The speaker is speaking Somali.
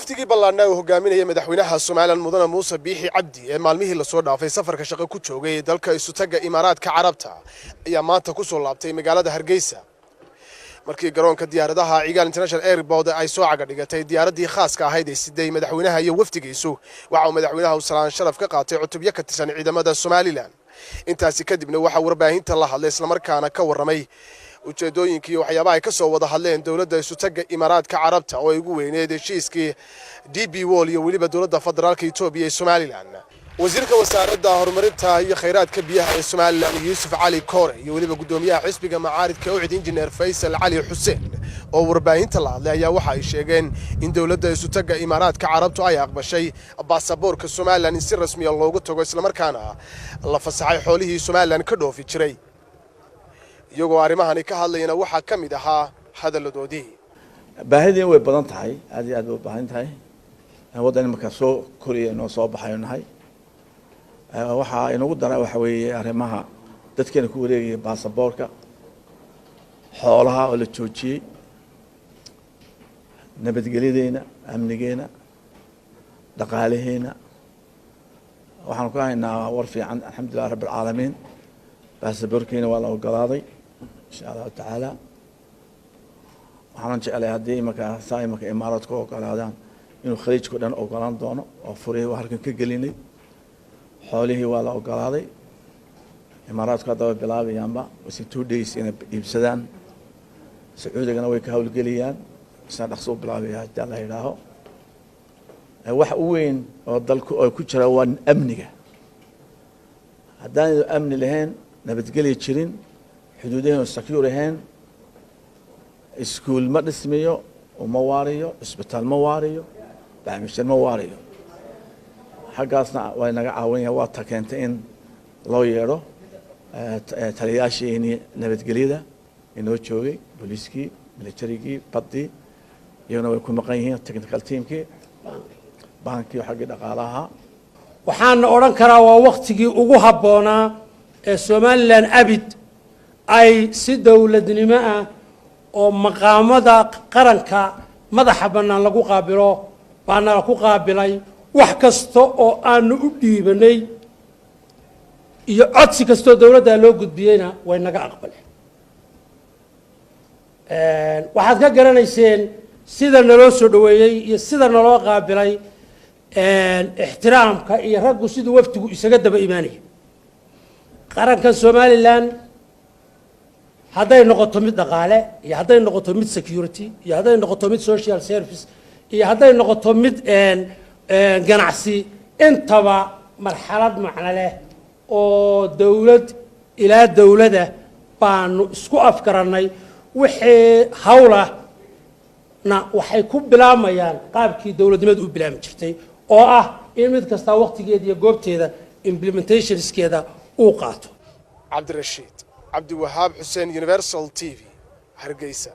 waftigii ballaadhnaa uu hogaaminaya madaxweynaha Soomaaliland Mudane Muuse Biixi Cabdi ee maalmihii la soo dhaafay safarka shaqo ku joogay dalka Isutaga Imaaraadka Carabta ayaa maanta ku soo laabtay magaalada Hargeysa markii garoonka diyaaradaha Cigaal International Airport ay soo caga dhigatay diyaaradii khaaska ahayd ee siday madaxweynaha iyo waftigiisu waxa uu madaxweynaha u salaan sharaf ka qaatay cutubyo ka tirsan ciidamada Soomaaliland intaasi kadibna waxa warbaahinta la hadlay isla markaana ka waramay ujeedooyinkii waxyaabaha ay ka soo wada hadleen dawladda Isutaga Imaaraadka Carabta oo ay ugu weyneed heshiiskii DP World iyo waliba dawladda federaalka Itoobiya ee Soomaaliland wasiirka wasaaradda horumarinta iyo kheyraadka biyaha ee Soomaaliland Yuusuf Cali Koore iyo waliba gudoomiyaha xisbiga macaaridka UCD Engineer Faisal Cali Xuseen oo warbaahinta la hadlay ayaa waxa ay sheegeen in dawladda Isutaga Imaaraadka Carabta ay aqbashay baasaboorka Soomaaliland si rasmi ah loogu tago isla markaana la fasaxay xoolihii Soomaaliland ka dhoofi jiray iyagoo arimahani ka hadlayna waxa kamid ahaa hadaladoodii baahidii way badan tahay aad iyo aad u baahan tahay wadan marka soo koriyo noo soo baxaynahay waxa inagu dara waxa weeye arimaha dadkeena ku wareegay baasaboorka xoolaha oo la joojiyay nabadgelyadeena amnigeena dhaqaalaheena waxaan ku haynaa war fiican alxamdulillah rabbil caalamiin baasaboorkeena waa la ogolaaday insha Allah ta'ala waxaan jeclahay hadii marka imaaraadku ogolaadaan inuu khaliijku dhan ogolaan doono oo furiyay halkan ka gelinay xoolihii waa la ogolaaday imaaraadku hadda bilaabayaanba wasi 2 days inay iibsadaan Sacuudigana way ka hawlgeliyaan isna dhaqso bilaabayaa hadii la yiraahdo wax u weyn oo dalku ay ku jira waa amniga haddaan amni lahayn nabadgelyo jirin xuduudaheena secure ahayn iskuul ma dhismayo oo ma waariyo isbitaal ma waariyo barnaamijyo ma waariyo xagaasna way naga caawinayaan waa ta keentay in loo yeero taliyaashii nabadgelyada inoo joogay booliiskii militarigii badii iyaguna way ku maqan yihiin technical teamkii baankii xagga dhaqaalaha waxaan oran karaa waa waqtigii ugu habboonaa ee Soomaaliland abid ay si dawladnimo ah oo maqaamada qaranka madaxa banaan lagu qaabilo baana ku qaabilay wax kasto oo aanu u dhiibanay iyo codsi kasto dawladda loo gudbiyayna way naga aqbaleen waxaad ka garanayseen sida naloo soo dhaweeyay iyo sida naloo qaabilay ixtiraamka iyo raggu sidoo waftigu isaga daba iimaanay qaranka Soomaaliland haday noqoto mid dhaqaale iyo haday noqoto mid security iyo haday noqoto mid social service iyo haday noqoto mid ganacsi intaba marxalad macna leh oo dawlad ilaa dawladda baanu isku afkaranay wixii hawla na waxay ku bilaamayaan qaabkii dawladnimadu u bilaami jirtay oo ah in mid kasta waqtigeeda iyo goobteeda implementationskeeda uu qaato Cabdirashiid Cabdi Wahaab Xuseen Universal TV Hargeysa